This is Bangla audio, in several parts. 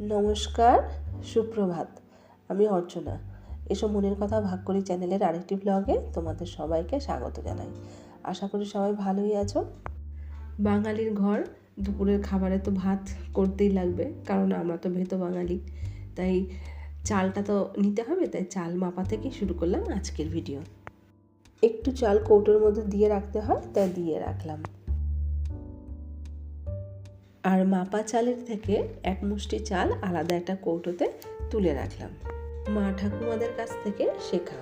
নমস্কার, সুপ্রভাত। আমি অর্চনা। এসব মনের কথা ভাগ করি চ্যানেলের আরেকটি ব্লগে তোমাদের সবাইকে স্বাগত জানাই। আশা করি সবাই ভালোই আছো। বাঙালির ঘর, দুপুরের খাবারে তো ভাত করতেই লাগবে, কারণ আমরা তো ভেতো বাঙালি। তাই চালটা তো নিতে হবে, তাই চাল মাপা থেকে শুরু করলাম আজকের ভিডিও। একটু চাল কৌটোর মধ্যে দিয়ে রাখতে হয়, তাই দিয়ে রাখলাম। আর মাপা চালের থেকে এক মুষ্টি চাল আলাদা একটা কৌটোতে তুলে রাখলাম। মা ঠাকুমাদের কাছ থেকে শেখা।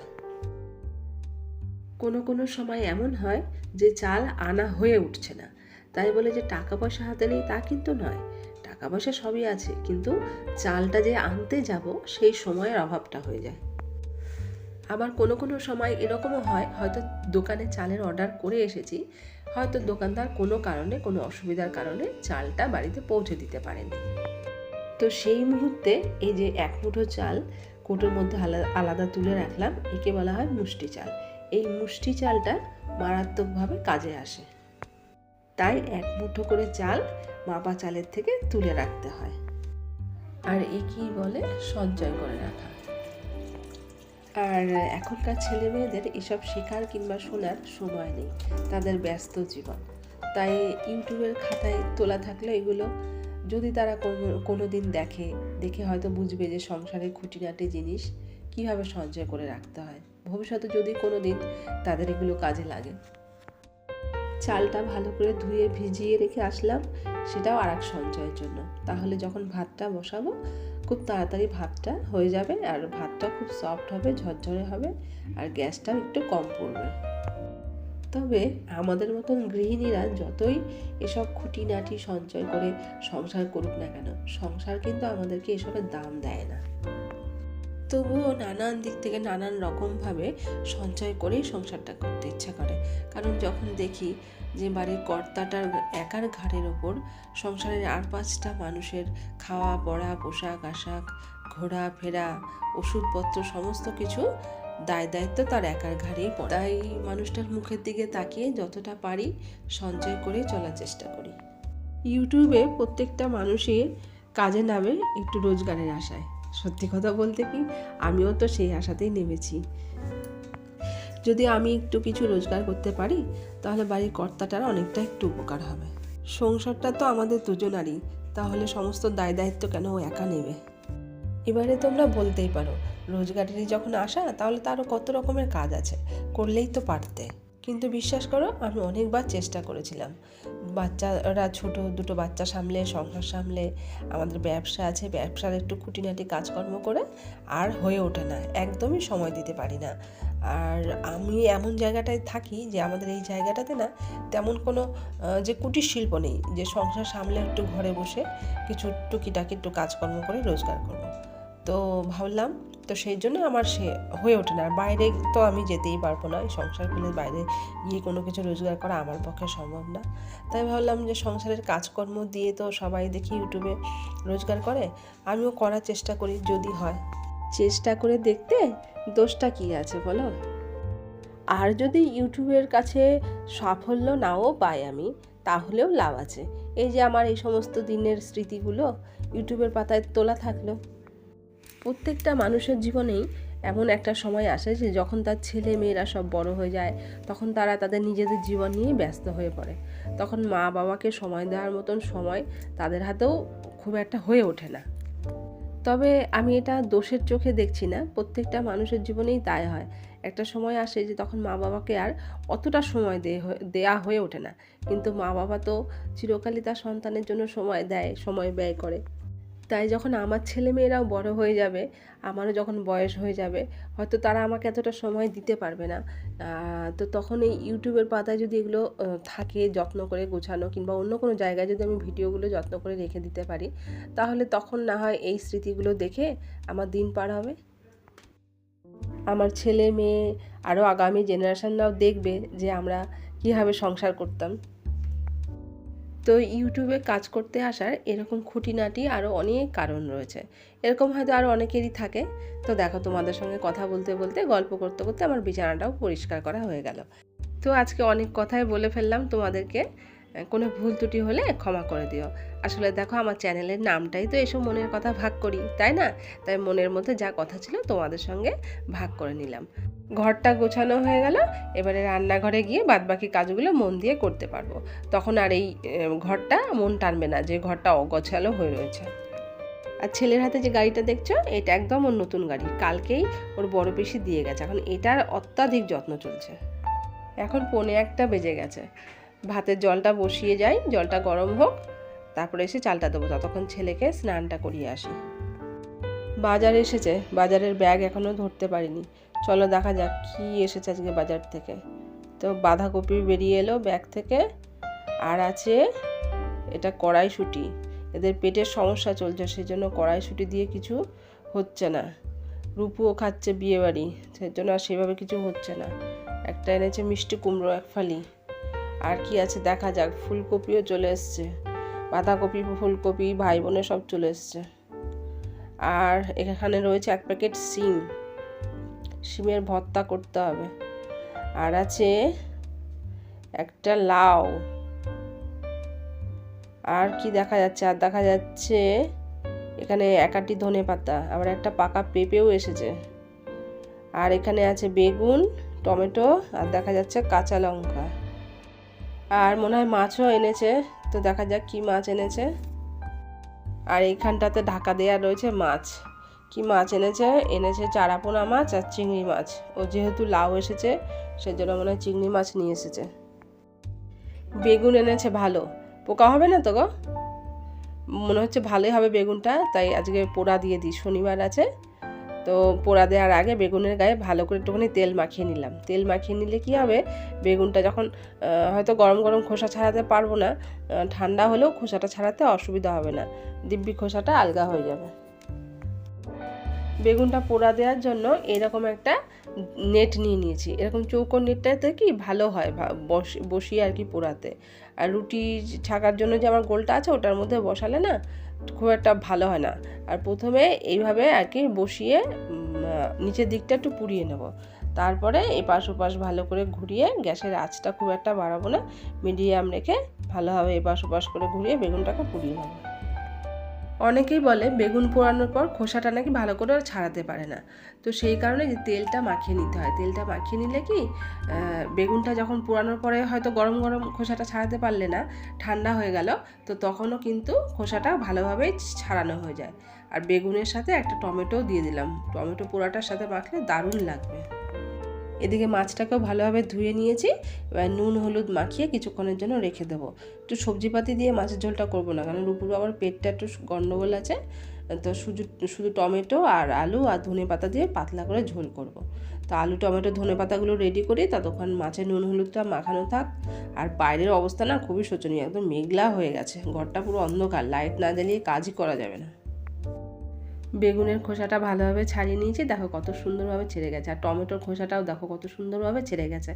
কোনো কোনো সময় এমন হয় যে চাল আনা হয়ে উঠছে না, তাই বলে যে টাকা পয়সা হাতে নেই তা কিন্তু নয়। টাকা পয়সা সবই আছে, কিন্তু চালটা যে আনতে যাব সেই সময়ের অভাবটা হয়ে যায়। আবার কোনো কোনো সময় এরকমও হয়, হয়তো দোকানে চালের অর্ডার করে এসেছি, হয়তো দোকানদার কোনো কারণে, কোনো অসুবিধার কারণে চালটা বাড়িতে পৌঁছে দিতে পারেনি। তো সেই মুহূর্তে এই যে এক মুঠো চাল কৌটোর মধ্যে আলাদা তুলে রাখলাম, একে বলা হয় মুষ্টি চাল। এই মুষ্টি চালটা মারাত্মকভাবে কাজে আসে, তাই এক মুঠো করে চাল মাপা চালের থেকে তুলে রাখতে হয়। আর একেই বলে সঞ্চয় করে রাখা। আর এখনকার ছেলে মেয়েদের এসব শেখার কিংবা শোনার সময় নেই, তাদের ব্যস্ত জীবন। তাই ইউটিউবের খাতায় তোলা থাকলে এগুলো যদি তারা কোনো দিন দেখে হয়তো বুঝবে যে সংসারের খুঁটিনাটি জিনিস কীভাবে সঞ্চয় করে রাখতে হয়। ভবিষ্যতে যদি কোনো দিন তাদের এগুলো কাজে লাগে। চালটা ভালো করে ধুয়ে ভিজিয়ে রেখে আসলাম, সেটাও আর এক সঞ্চয়ের জন্য। তাহলে যখন ভাতটা বসাবো খুব তাড়াতাড়ি ভাতটা হয়ে যাবে, আর ভাতটা খুব সফট হবে, ঝরঝরে হবে, আর গ্যাসটাও একটু কম পড়বে। তবে আমাদের মতন গৃহিণীরা যতই এসব খুঁটিনাটি সঞ্চয় করে সংসার করুক না কেন, সংসার কিন্তু আমাদেরকে এসবের দাম দেয় না। তবুও নানান দিক থেকে নানান রকমভাবে সঞ্চয় করেই সংসারটা করতে ইচ্ছা করে। কারণ যখন দেখি যে বাড়ির কর্তাটার একার ঘাড়ের ওপর সংসারের আর 5টা মানুষের খাওয়া পড়া, পোশাক আশাক, ঘোরা ফেরা, ওষুধপত্র সমস্ত কিছু দায়িত্ব তার একার ঘাড়েই পড়ে। তাই মানুষটার মুখের দিকে তাকিয়ে যতটা পারি সঞ্চয় করে চলার চেষ্টা করি। ইউটিউবে প্রত্যেকটা মানুষই কাজে নামে একটু রোজগারের আশায়। সত্যি কথা বলতে কি, আমিও তো সেই আশাতেই নেমেছি। যদি আমি একটু কিছু রোজগার করতে পারি, তাহলে বাড়ির কর্তাটার অনেকটা একটু উপকার হবে। সংসারটা তো আমাদের দুজনারই, তাহলে সমস্ত দায়িত্ব কেন ও একা নেবে? এবারে তোমরা বলতেই পারো, রোজগারেরই যখন আশা, তাহলে তারও কত রকমের কাজ আছে, করলেই তো পারতে। কিন্তু বিশ্বাস করো, আমি অনেকবার চেষ্টা করেছিলাম। বাচ্চারা ছোট, 2টো বাচ্চা সামলে, সংসার সামলে, আমাদের ব্যবসা আছে, ব্যবসার একটু খুঁটিনাটি কাজকর্ম করে আর হয়ে ওঠে না, একদমই সময় দিতে পারি না। আর আমি এমন জায়গাটায় থাকি যে আমাদের এই জায়গাটাতে না তেমন কোনো যে কুটির শিল্প নেই যে সংসার সামলে একটু ঘরে বসে কিছু টুকিটাকি একটু কাজকর্ম করে রোজগার করব। তো ভাবলাম, তো সেই জন্য আমার সে হয়ে ওঠে না। বাইরে তো আমি যেতেই পারবো না, এই সংসার ফেলে বাইরে গিয়ে কোনো কিছু রোজগার করা আমার পক্ষে সম্ভব না। তাই ভাবলাম যে সংসারের কাজকর্ম দিয়ে তো সবাই দেখি ইউটিউবে রোজগার করে, আমিও করার চেষ্টা করি, যদি হয়। চেষ্টা করে দেখতে দোষটা কী আছে বলো? আর যদি ইউটিউবের কাছে সাফল্য নাও পাই আমি, তাহলেও লাভ আছে। এই যে আমার এই সমস্ত দিনের স্মৃতিগুলো ইউটিউবের পাতায় তোলা থাকলো। প্রত্যেকটা মানুষের জীবনেই এমন একটা সময় আসে যে যখন তার ছেলে মেয়েরা সব বড় হয়ে যায়, তখন তারা তাদের নিজেদের জীবন নিয়ে ব্যস্ত হয়ে পড়ে। তখন মা বাবাকে সময় দেওয়ার মতন সময় তাদের হাতেও খুব একটা হয়ে ওঠে না। তবে আমি এটা দোষের চোখে দেখছি না, প্রত্যেকটা মানুষের জীবনেই তাই হয়। একটা সময় আসে যে তখন মা বাবাকে আর অতটা সময় দেয়া হয়ে ওঠে না, কিন্তু মা বাবা তো চিরকালই তার সন্তানের জন্য সময় দেয়, সময় ব্যয় করে। তাই যখন আমার ছেলে মেয়েরাও বড় হয়ে যাবে, আমারও যখন বয়স হয়ে যাবে, হয়তো তারা আমাকে এতটা সময় দিতে পারবে না। তো তখন এই ইউটিউবের পাতায় যদি এগুলো থাকে যত্ন করে গোছানো, কিংবা অন্য কোনো জায়গায় যদি আমি ভিডিওগুলো যত্ন করে রেখে দিতে পারি, তাহলে তখন না হয় এই স্মৃতিগুলো দেখে আমার দিন পার হবে। আমার ছেলে মেয়ে আরও আগামী জেনারেশনরাও দেখবে যে আমরা কীভাবে সংসার করতাম। তো ইউটিউবে কাজ করতে আসার এরকম খুঁটিনাটি আরও অনেক কারণ রয়েছে, এরকম হয়তো আরও অনেকেরই থাকে। তো দেখো, তোমাদের সঙ্গে কথা বলতে বলতে, গল্প করতে করতে আমার বিছানাটাও পরিষ্কার করা হয়ে গেল। তো আজকে অনেক কথাই বলে ফেললাম তোমাদেরকে, কোনো ভুল ত্রুটি হলে ক্ষমা করে দিও। আসলে দেখো আমার চ্যানেলের নামটাই তো এসব মনের কথা ভাগ করি, তাই না? তাই মনের মধ্যে যা কথা ছিল তোমাদের সঙ্গে ভাগ করে নিলাম। ঘরটা গোছানো হয়ে গেল, এবারে রান্নাঘরে গিয়ে বাদবাকি কাজগুলো মন দিয়ে করতে পারবো। তখন আর এই ঘরটা মন টানবে না যে ঘরটা অগোছালো হয়ে রয়েছে। আর ছেলের হাতে যে গাড়িটা দেখছো, এটা একদম ওর নতুন গাড়ি, কালকেই ওর বড় পিসি দিয়ে গেছে। এখন এটার অত্যাধিক যত্ন চলছে। এখন 1:45 বেজে গেছে। ভাতের জলটা বসিয়ে যাই, জলটা গরম হোক, তারপরে এসে চালটা দেবো। ততক্ষণ ছেলেকে স্নানটা করিয়ে আসি। বাজার এসেছে, বাজারের ব্যাগ এখনও ধরতে পারিনি। চলো দেখা যাক কী এসেছে আজকে বাজার থেকে। তো বাঁধাকপি বেরিয়ে এলো ব্যাগ থেকে, আর আছে এটা কড়াইশুঁটি। এদের পেটের সমস্যা চলছে, সেই জন্য কড়াইশুঁটি দিয়ে কিছু হচ্ছে না। রূপুও খাচ্ছে বিয়েবাড়ি, সেই জন্য আর সেভাবে কিছু হচ্ছে না। একটা এনেছে মিষ্টি কুমড়ো 1 ফালি। আর কি আছে দেখা যাক। ফুলকপিও চলে এসছে, বাঁধাকপি, ফুলকপি, ভাই বোনের সব চলে এসছে। আর এখানে রয়েছে 1 প্যাকেট সিম, সিমের ভর্তা করতে হবে। আর আছে একটা লাউ। আর কি দেখা যাচ্ছে, আর দেখা যাচ্ছে এখানে 1 আঁটি ধনে পাতা, আবার একটা পাকা পেঁপেও এসেছে। আর এখানে আছে বেগুন, টমেটো, আর দেখা যাচ্ছে কাঁচা লঙ্কা। আর মনে হয় মাছও এনেছে, তো দেখা যাক কি মাছ এনেছে। আর এইখানটাতে ঢাকা দেওয়া রয়েছে মাছ। কি মাছ এনেছে চারাপোনা মাছ আর চিংড়ি মাছ। ও যেহেতু লাউ এসেছে সেজন্য মনে হয় চিংড়ি মাছ নিয়ে এসেছে। বেগুন এনেছে ভালো, পোকা হবে না তো গো? মনে হচ্ছে ভালোই হবে বেগুনটা, তাই আজকে পোড়া দিয়ে দিই, শনিবার আছে তো। পোড়া দেওয়ার আগে বেগুনের গায়ে ভালো করে একটুখানি তেল মাখিয়ে নিলাম। তেল মাখিয়ে নিলে কি হবে, বেগুনটা যখন হয়তো গরম গরম খোসা ছাড়াতে পারবো না, ঠান্ডা হলেও খোসাটা ছাড়াতে অসুবিধা হবে না, দিব্যি খোসাটা আলগা হয়ে যাবে। বেগুনটা পোড়া দেওয়ার জন্য এরকম একটা নেট নিয়ে নিয়েছি। এরকম চৌকো নেটটাতে কি ভালো হয় বসিয়ে আর কি পোড়াতে। আর রুটি ছাকার জন্য যে আমার গোলটা আছে ওটার মধ্যে বসালে না খুব একটা ভালো হয় না। আর প্রথমে এইভাবে আর কি বসিয়ে নিচের দিকটা একটু পুড়িয়ে নেব, তারপরে এপাশ ওপাশ ভালো করে ঘুরিয়ে, গ্যাসের আঁচটা খুব একটা বাড়াবো না, মিডিয়াম রেখে ভালোভাবে এপাশ ওপাশ করে ঘুরিয়ে বেগুনটাকে পুড়িয়ে নেব। অনেকেই বলে বেগুন পোড়ানোর পর খোসাটা নাকি ভালো করে ছাড়াতে পারে না, তো সেই কারণে যে তেলটা মাখিয়ে নিতে হয়। তেলটা মাখিয়ে নিলে কি বেগুনটা যখন পোড়ানোর পরে হয়তো গরম গরম খোসাটা ছাড়াতে পারলে না, ঠান্ডা হয়ে গেল, তো তখনও কিন্তু খোসাটা ভালোভাবে ছাড়ানো হয়ে যায়। আর বেগুনের সাথে একটা টমেটোও দিয়ে দিলাম, টমেটো পোড়াটার সাথে মাখলে দারুণ লাগবে। এদিকে মাছটাকেও ভালোভাবে ধুয়ে নিয়েছি, এবার নুন হলুদ মাখিয়ে কিছুক্ষণের জন্য রেখে দেবো। একটু সবজিপাতি দিয়ে মাছের ঝোলটা করবো না, কারণ রূপুর আবার পেটটা একটু গন্ডগোল আছে, তো শুধু টমেটো আর আলু আর ধনে পাতা দিয়ে পাতলা করে ঝোল করব। তো আলু টমেটো ধনে পাতাগুলো রেডি করি, ততক্ষণ মাছের নুন হলুদটা মাখানো থাক। আর বাইরের অবস্থা না খুবই শোচনীয়, একদম মেঘলা হয়ে গেছে, ঘরটা পুরো অন্ধকার, লাইট না জ্বালিয়ে কাজই করা যাবে না। বেগুনের খোসাটা ভালোভাবে ছাড়িয়ে নিয়েছি, দেখো কত সুন্দরভাবে ছেড়ে গেছে। আর টমেটোর খোসাটাও দেখো কত সুন্দরভাবে ছেড়ে গেছে।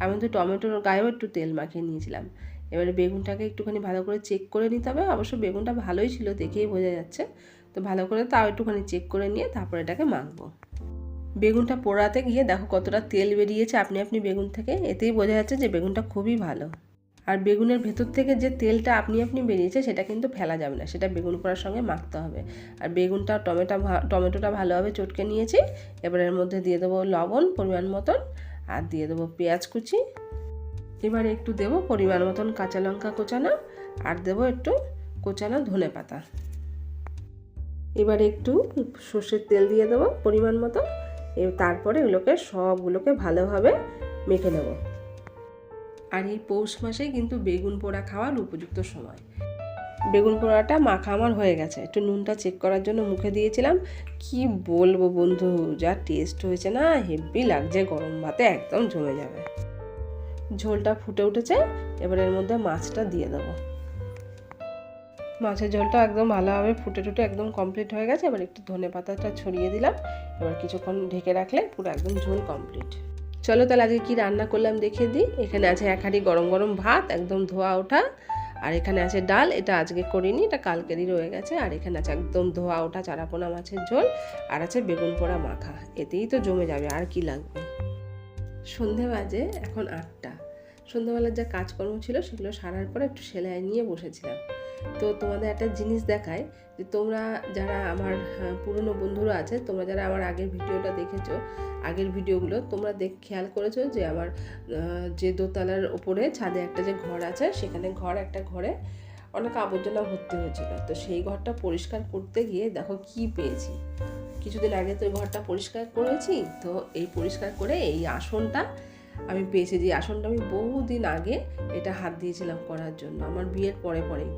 আমি তো টমেটোর গায়েও একটু তেল মাখিয়ে নিয়েছিলাম। এবারে বেগুনটাকে একটুখানি ভালো করে চেক করে নিতে হবে। অবশ্য বেগুনটা ভালোই ছিল, দেখেই বোঝা যাচ্ছে। তো ভালো করে তাও একটুখানি চেক করে নিয়ে তারপর এটাকে মাখবো। বেগুনটা পোড়াতে গিয়ে দেখো কতটা তেল বেরিয়েছে আপনি বেগুন থেকে, এতেই বোঝা যাচ্ছে যে বেগুনটা খুবই ভালো। আর বেগুনের ভেতর থেকে যে তেলটা আপনি বেরিয়েছে সেটা কিন্তু ফেলা যাবে না, সেটা বেগুন পোড়ার সঙ্গে মাখতে হবে। আর বেগুনটা টমেটোটা ভালোভাবে চটকে নিয়েছি। এবার এর মধ্যে দিয়ে দেবো লবণ পরিমাণ মতন, আর দিয়ে দেবো পেঁয়াজ কুচি। এবার একটু দেবো পরিমাণ মতন কাঁচা লঙ্কা কোচানো, আর দেবো একটু কোচানো ধনে পাতা। এবার একটু সর্ষের তেল দিয়ে দেবো পরিমাণ মতো। তারপরে সবগুলোকে ভালোভাবে মেখে নেব। আর এই পৌষ মাসে কিন্তু বেগুন পোড়া খাওয়ার উপযুক্ত সময়। বেগুন পোড়াটা মাখা আমার হয়ে গেছে, একটু নুনটা চেক করার জন্য মুখে দিয়েছিলাম। কি বলবো বন্ধু, যা টেস্ট হয়েছে না, হেভি লাগছে, গরম ভাতে একদম জমে যাবে। ঝোলটা ফুটে উঠেছে, এবার এর মধ্যে মাছটা দিয়ে দেবো। মাছের ঝোলটা একদম ভালোভাবে ফুটে একদম কমপ্লিট হয়ে গেছে। এবার একটু ধনে পাতাটা ছড়িয়ে দিলাম, এবার কিছুক্ষণ ঢেকে রাখলে পুরো একদম ঝোল কমপ্লিট। চলো তাহলে আজকে কি রান্না করলাম দেখিয়ে দিই। এখানে আছে 1 হাঁড়ি গরম গরম ভাত, একদম ধোয়া ওঠা। আর এখানে আছে ডাল, এটা আজকে করিনি, এটা কালকেরই রয়ে গেছে। আর এখানে আছে একদম ধোয়া ওঠা চারাপোনা মাছের ঝোল, আর আছে বেগুন পোড়া মাখা। এতেই তো জমে যাবে, আর কি লাগবে। সন্ধে বাজে এখন 8টা। সন্ধ্যাবেলার যা কাজকর্ম ছিল সেগুলো সারার পরে একটু সেলাই নিয়ে বসেছিলাম। তো তোমাদের একটা জিনিস দেখায় যে তোমরা যারা আমার পুরনো বন্ধুরা আছে, তোমরা যারা আমার আগের ভিডিওটা দেখেছো, আগের ভিডিওগুলো তোমরা খেয়াল করেছো যে আমার যে দোতলার ওপরে ছাদে একটা যে ঘর আছে, সেখানে একটা ঘরে অনেক আবর্জনা ভর্তি হয়েছিল। তো সেই ঘরটা পরিষ্কার করতে গিয়ে দেখো কি পেয়েছি। কিছুদিন আগে তো ঘরটা পরিষ্কার করেছি, তো এই পরিষ্কার করে এই আসনটা আমি পেয়েছি। যে আসনটা আমি বহুদিন আগে এটা হাত দিয়েছিলাম করার জন্য, আমার বিয়ের পরেই।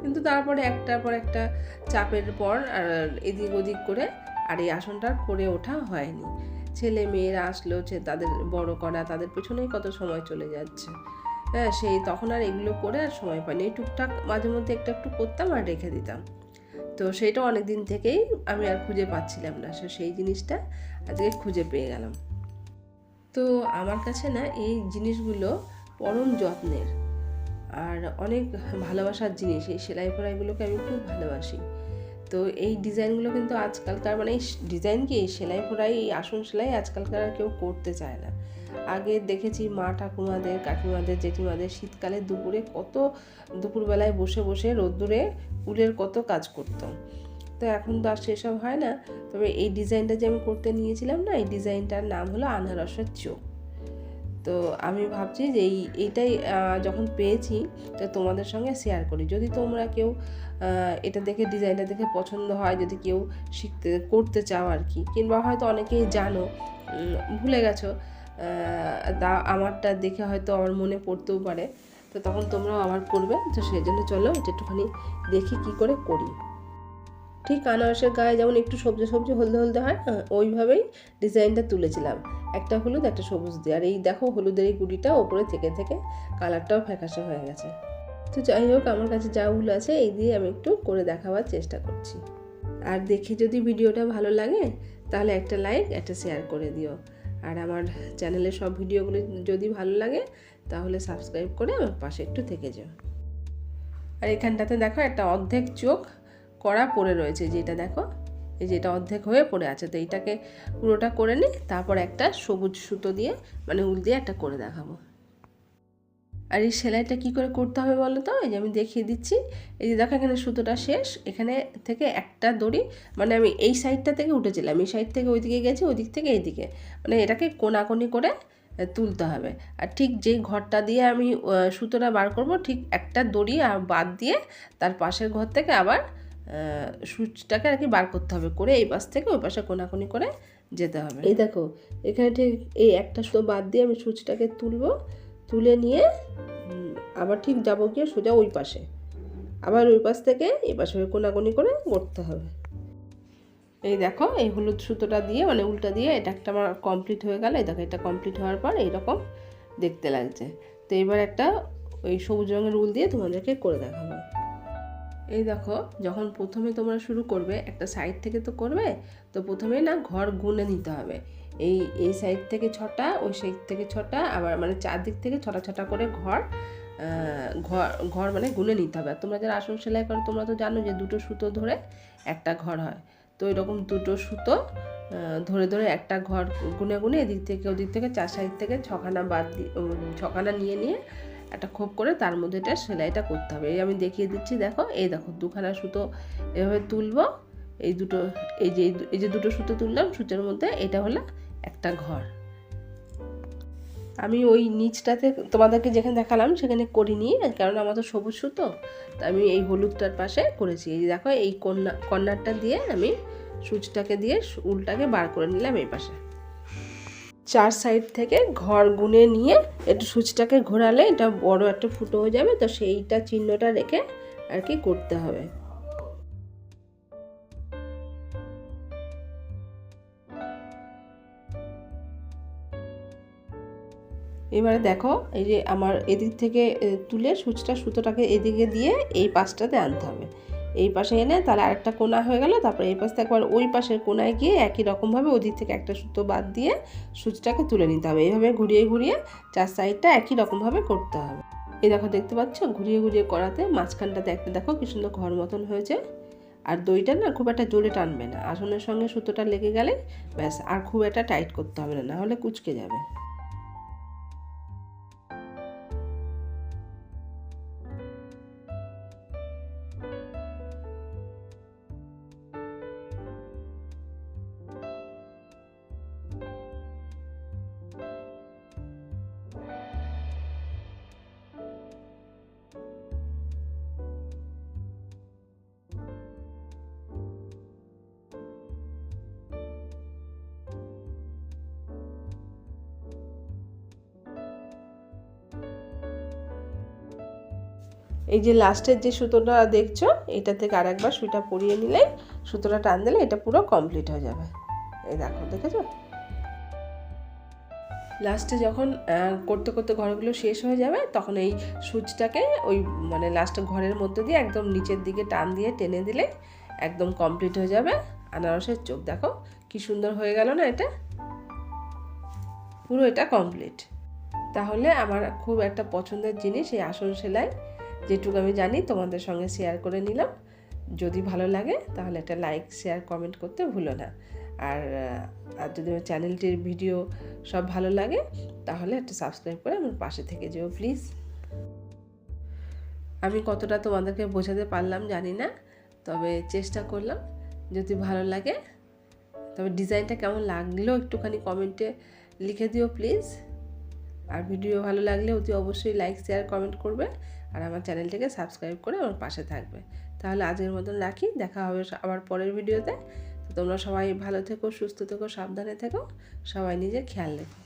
কিন্তু তারপরে একটার পর একটা চাপের পর আর এদিক ওদিক করে আর এই আসনটা করে ওঠা হয়নি। ছেলে মেয়েরা আসলো, তাদের বড় করা, তাদের পেছনেই কত সময় চলে যাচ্ছে। হ্যাঁ, সেই তখন আর এগুলো করে আর সময় পাইনি। এই টুকটাক মাঝে মধ্যে একটু করতাম আর রেখে দিতাম। তো সেইটা অনেক দিন থেকেই আমি আর খুঁজে পাচ্ছিলাম না, সেই জিনিসটা আজকে খুঁজে পেয়ে গেলাম। তো আমার কাছে না এই জিনিসগুলো পরম যত্নের আর অনেক ভালোবাসার জিনিস। এই সেলাই ফোড়াইগুলোকে আমি খুব ভালোবাসি। তো এই ডিজাইনগুলো কিন্তু আজকালকার, মানে এই ডিজাইন কি, এই সেলাই ফোড়াই, এই আসন সেলাই আজকালকার আর কেউ করতে চায় না। আগে দেখেছি মা ঠাকুমাদের, কাকিমাদের, জেঠিমাদের শীতকালে দুপুরবেলায় বসে বসে রোদ্দুরে উলের কত কাজ করতাম। তো এখন তো আর সেসব হয় না। তবে এই ডিজাইনটা যে আমি করতে নিয়েছিলাম না, এই ডিজাইনটার নাম হলো আনারসের চোখ। তো আমি ভাবছি যে এইটাই যখন পেয়েছি তো তোমাদের সঙ্গে শেয়ার করি। যদি তোমরা কেউ এটা দেখে, ডিজাইনটা দেখে পছন্দ হয়, যদি কেউ করতে চাও আর কি, কিংবা হয়তো অনেকেই জানো, ভুলে গেছো, আমারটা দেখে হয়তো আমার মনে পড়তেও পারে, তো তখন তোমরাও আবার করবে। তো সেই জন্য চলো এটা একটুখানি দেখি কি করে করি। ঠিক আনারসের গায়ে যেমন একটু সবজি হলদে হয়, ওইভাবেই ডিজাইনটা তুলেছিলাম, একটা হলুদ একটা সবুজ দিয়ে। আর এই দেখো হলুদের এই গুঁড়িটা ওপরে থেকে কালারটাও ফ্যাকাশে হয়ে গেছে। তো যাই হোক, আমার কাছে যা উল আছে এই দিয়ে আমি একটু করে দেখাবার চেষ্টা করছি। আর দেখে যদি ভিডিওটা ভালো লাগে তাহলে একটা লাইক, একটা শেয়ার করে দিও। আর আমার চ্যানেলের সব ভিডিওগুলো যদি ভালো লাগে তাহলে সাবস্ক্রাইব করে আমার পাশে একটু থেকে যাও। আর এখানটাতে দেখো একটা অর্ধেক চোখ করা পড়ে রয়েছে, যেটা দেখো এই যেটা অর্ধেক হয়ে পড়ে আছে। তো এইটাকে পুরোটা করে নিই, তারপর একটা সবুজ সুতো দিয়ে, মানে উল দিয়ে একটা করে দেখাবো। আর এই সেলাইটা কি করে করতে হবে বলো তো? এই যে আমি দেখিয়ে দিচ্ছি। এই যে দেখো এখানে সুতোটা শেষ, এখানে থেকে একটা দড়ি, মানে আমি এই সাইডটা থেকে উঠেছিলাম, এই সাইড থেকে ওইদিকে গেছি, ওই দিক থেকে এইদিকে, মানে এটাকে কোনাকুনি করে তুলতে হবে। আর ঠিক যেই ঘরটা দিয়ে আমি সুতোটা বার করব, ঠিক একটা দড়ি বাদ দিয়ে তার পাশের ঘর থেকে আবার সুচটাকে আর কি বার করতে হবে, করে এই পাশ থেকে ওই পাশে কোনাকুনি করে যেতে হবে। এই দেখো এখানে ঠিক এই একটা সুতো বাদ দিয়ে আমি সুচটাকে তুলে নিয়ে আবার ঠিক যাবো গিয়ে সোজা ওই পাশে, আবার ওই পাশ থেকে এই পাশে কোনাকুনি করে করতে হবে। এই দেখো এই হলুদ সুতোটা দিয়ে, মানে উল্টা দিয়ে এটা একটা আমার কমপ্লিট হয়ে গেল। এই দেখো এটা কমপ্লিট হওয়ার পর এইরকম দেখতে লাগছে। তো এবার একটা ওই সবুজ রঙের উল দিয়ে তোমাদেরকে করে দেখাবো। এই দেখো, যখন প্রথমে তোমরা শুরু করবে, একটা সাইড থেকে তো করবে, তো প্রথমে না ঘর গুনে নিতে হবে। এই সাইড থেকে 6টা, ওই সাইড থেকে 6টা, আবার মানে চারদিক থেকে 6টা করে ঘর মানে গুনে নিতে হবে। আর তোমরা যারা আসন সেলাই করো তোমরা তো জানো যে 2টো সুতো ধরে একটা ঘর হয়। তো এরকম 2টো সুতো ধরে একটা ঘর গুনে এদিক থেকে ওদিক থেকে 4 সাইড থেকে 6খানা বাদ দিয়ে 6খানা নিয়ে একটা খোপ করে তার মধ্যে এটা সেলাইটা করতে হবে। এই আমি দেখিয়ে দিচ্ছি, দেখো এই দেখো 2খানা সুতো এভাবে তুলবো, এই যে 2টো সুতো তুললাম সুতোর মধ্যে, এটা হলো একটা ঘর। আমি ওই নিচটাতে তোমাদেরকে যেখানে দেখালাম সেখানে করিনি, কারণ আমার তো সবুজ সুতো, তো আমি এই হলুদটার পাশে করেছি। এই দেখো এই কর্নারটা দিয়ে আমি সুচটাকে দিয়ে উলটাকে বার করে নিলাম এই পাশে। 4 সাইড থেকে ঘর গুনে নিয়ে একটু সুচটাকে ঘোরালে এটা বড় একটা ফুটো হয়ে যাবে। তো সেইটা চিহ্নটা রেখে আর কি করতে হবে। এবারে দেখো এই যে আমার এদিক থেকে তুলে সুতোটাকে এদিকে দিয়ে এই পাশটাতে আনতে হবে। এই পাশে এনে তাহলে আরেকটা কোনা হয়ে গেল। তারপরে এই পাশ থেকে একবার ওই পাশের কোনায় গিয়ে একই রকমভাবে ওদিক থেকে একটা সুতো বাদ দিয়ে সুচটাকে তুলে নিতে হবে। এইভাবে ঘুরিয়ে 4 সাইডটা একই রকমভাবে করতে হবে। এই দেখো দেখতে পাচ্ছ, ঘুরিয়ে করাতে মাঝখানটাতে একটা দেখো কি সুন্দর ঘর মতন হয়েছে। আর দড়িটা না খুব একটা জোরে টানবে না, আসনের সঙ্গে সুতোটা লেগে গেলে ব্যাস, আর খুব একটা টাইট করতে হবে না, নাহলে কুঁচকে যাবে। এই যে লাস্টের যে সুতোটা দেখছো এটা থেকে আরেকবার সুইটা পরিয়ে নিলে সুতোটা টান দিলে এটা পুরো কমপ্লিট হয়ে যাবে। এই দেখো, দেখেছো? লাস্টে যখন করতে করতে ঘরগুলো শেষ হয়ে যাবে তখন এই সুচটাকে ওই মানে লাস্টে ঘরের মধ্যে দিয়ে একদম নিচের দিকে টান দিয়ে টেনে দিলে একদম কমপ্লিট হয়ে যাবে আনারসের চোখ। দেখো কি সুন্দর হয়ে গেল না, এটা পুরো এটা কমপ্লিট। তাহলে আমার খুব একটা পছন্দের জিনিস এই আসন সেলাই, যেটুকু আমি জানি তোমাদের সঙ্গে শেয়ার করে নিলাম। যদি ভালো লাগে তাহলে একটা লাইক, শেয়ার, কমেন্ট করতে ভুলো না। আর যদি আমার চ্যানেলটির ভিডিও সব ভালো লাগে তাহলে একটা সাবস্ক্রাইব করে আমার পাশে থেকে যেও প্লিজ। আমি কতটা তোমাদেরকে বোঝাতে পারলাম জানি না, তবে চেষ্টা করলাম। যদি ভালো লাগে তবে ডিজাইনটা কেমন লাগলো একটুখানি কমেন্টে লিখে দিও প্লিজ। আর ভিডিও ভালো লাগলে অতি অবশ্যই লাইক, শেয়ার, কমেন্ট করবে আর আমার চ্যানেলটাকে সাবস্ক্রাইব করে আমার পাশে থাকবে। তাহলে আজকের মতন রাখি, দেখা হবে আবার পরের ভিডিওতে। তো তোমরা সবাই ভালো থেকো, সুস্থ থেকো, সাবধানে থেকো, সবাই নিজের খেয়াল রেখো।